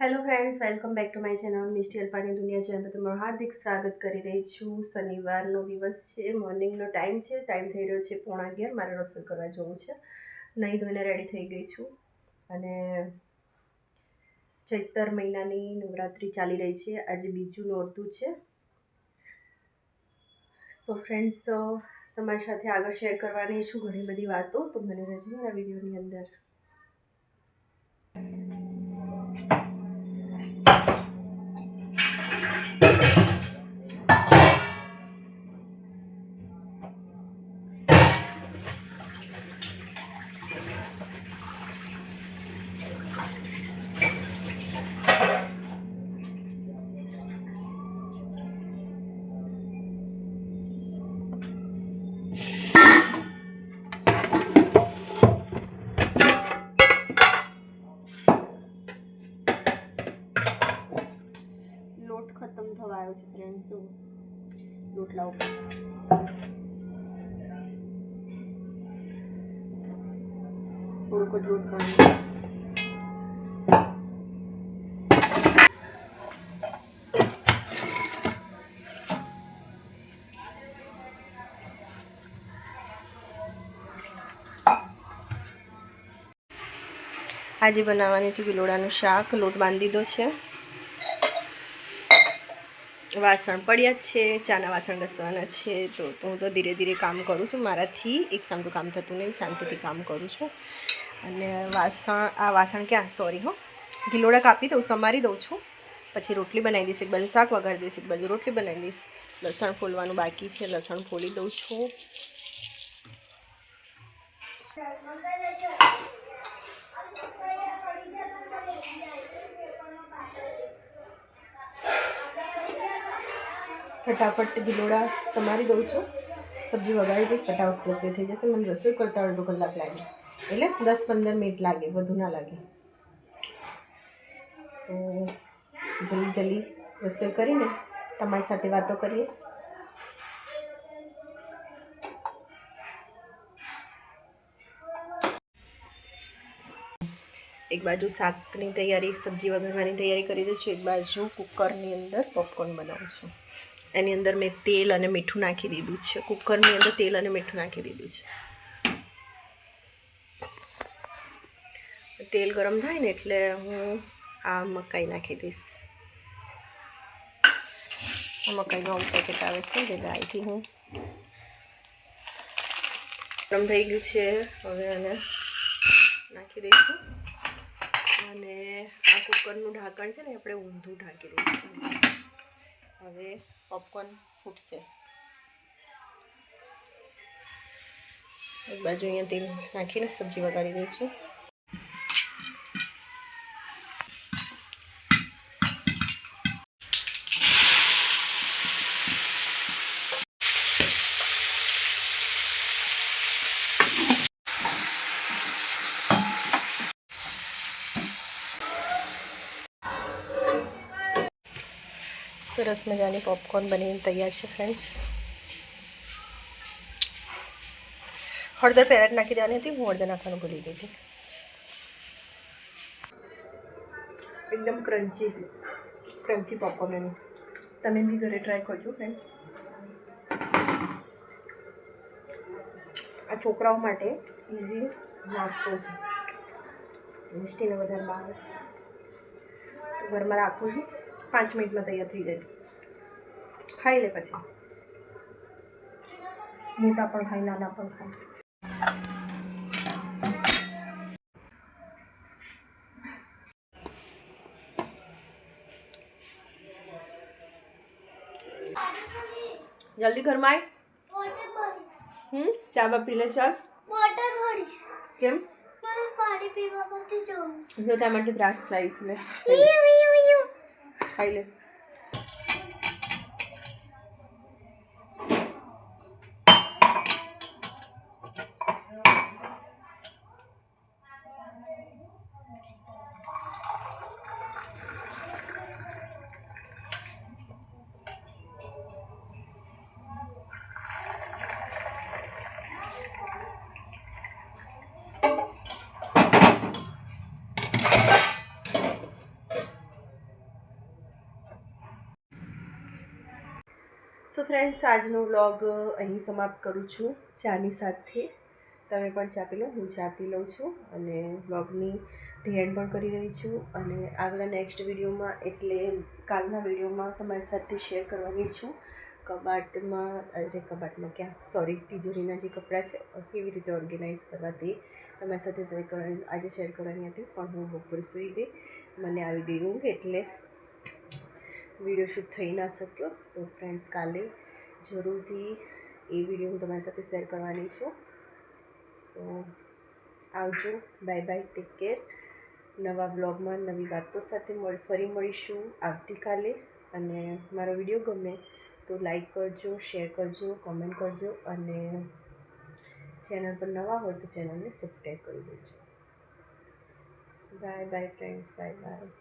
Hello friends, welcome back to my channel Misty અલ્પાની દુનિયા channel. તમારું હાર્દિક સ્વાગત કરી રહી છું. શનિવારનો દિવસ છે, મોર્નિંગનો ટાઈમ છે. ટાઈમ થઈ રહ્યો છે 11:30. મારે રસોઈ કરવા જવું છે. નહીં ધોઈને રેડી થઈ ગઈ છું અને ચૈતર મહિનાની નવરાત્રિ ચાલી રહી છે. આજે બીજું નોરતું છે. સો ફ્રેન્ડ્સ, તમારી સાથે આગળ શેર કરવાની છું ઘણી બધી વાતો, તો મને રહેજો મારા વિડીયોની અંદર. લોટ ખતમ થવા આવ્યો છે ફ્રેન્ડ્સ. રોટલા ઉપર થોડુંક જ લોટ પાણી. આજે બનાવવાની છે ગિલોડાનું શાક. લોટ બાંધી દીધો છે. વાસણ પડ્યા જ છે, ચાના વાસણ ઘસવાના છે. તો હું તો ધીરે ધીરે કામ કરું છું. મારાથી એક સામટું કામ થતું નહીં, શાંતિથી કામ કરું છું. અને વાસણ ક્યાં સોરી ગિલોડા કાપી દઉં, સમારી દઉં છું. પછી રોટલી બનાવી દઈશ, એક બાજુ શાક વઘારી દઈશ, એક બાજુ રોટલી બનાવી દઈશ. લસણ ફોલવાનું બાકી છે, લસણ ફોલી દઉં છું. ફટાફટ ગિલોડા સમારી દઉં છું, સબ્જી વઘારી દઈશ, ફટાફટ રસોઈ થઈ જશે. મને રસોઈ કરતાં અડધો કલાક લાગે, એટલે 10-15 મિનિટ લાગે, વધુ ના લાગે. તો જલ્દી રસોઈ કરીને તમારી સાથે વાતો કરીએ. એક બાજુ શાકની તૈયારી, સબ્જી વઘારવાની તૈયારી કરી દઉં છું. એક બાજુ કુકરની અંદર પોપકોર્ન બનાવું છું. એની અંદર મેં તેલ અને મીઠું નાખી દીધું છે. કુકરની અંદર તેલ અને મીઠું નાખી દીધું છે. તેલ ગરમ થાય ને એટલે હું આ મકાઈ નાખી દઈશ. આ મકાઈનો પેકેટ આવે છે, જે ગાયથી હું ગરમ થઈ ગયું છે. હવે આને નાખી દઈશું. અને આ કુકરનું ઢાંકણ છે ને, આપણે ઊંધું ઢાંકી દઈશું. હવે પોપકોર્ન ફૂટશે. એક બાજુ અહીંયા તેલ નાખીને સબ્જી વઘારી દઈશું. સરસ મજાની પોપકોર્ન બનીને તૈયાર છે ફ્રેન્ડ્સ. હળદર પહેલાં નાખી દેવાની હતી, હું હળદર નાખવાનું ભૂલી ગઈ હતી. એકદમ ક્રન્ચી પોપકોર્ન એનું. તમે બી ઘરે ટ્રાય કરજો ફ્રેન્ડ. આ છોકરાઓ માટે ઇઝી નાસ્તો છે. મિષ્ટીને વધારે ભાવે તો ઘરમાં રાખું છું. 5 મિનિટમાં તૈયાર થઈ જાય. ખાઈ લે પછી. મોટા પણ ખાય, નાના પણ ખાય. જલ્દી ઘરમાં આય. ચા બા પી લે. ચાલ કેમ? જો ત્યાં માટે દ્રાક્ષ લાવીશું. લે ખાઈ લે. સો ફ્રેન્ડ્સ, આજનો વ્લોગ અહીં સમાપ્ત કરું છું ચાની સાથે. તમે પણ ચા પી લો, હું ચા પી લઉં છું અને વ્લોગની ધ્યાન પણ કરી રહી છું. અને આગલા નેક્સ્ટ વિડીયોમાં એટલે કાલના વિડીયોમાં તમારી સાથે શેર કરવાની છું કબાટમાં ક્યાં સોરી તિજોરીના જે કપડાં છે કેવી રીતે ઓર્ગેનાઇઝ કરવા તે તમારી સાથે શેર કરવાની આજે શેર કરવાની હતી, પણ હું બપોરે સૂઈ ગઈ, મને આવી ગઈ ઊંઘ એટલે વિડીયો શૂટ થઈ ના શક્યો. સો ફ્રેન્ડ્સ, કાલે જરૂરથી એ વિડીયો હું તમારી સાથે શેર કરવાની છું. સો આવજો, બાય બાય, ટેક કેર. નવા બ્લોગમાં નવી વાતો સાથે ફરી મળીશું આવતીકાલે. અને મારો વિડીયો ગમે તો લાઈક કરજો, શેર કરજો, કમેન્ટ કરજો અને ચેનલ પર નવા હોય તો ચેનલને સબસ્ક્રાઈબ કરી દેજો. Bye bye friends, bye bye.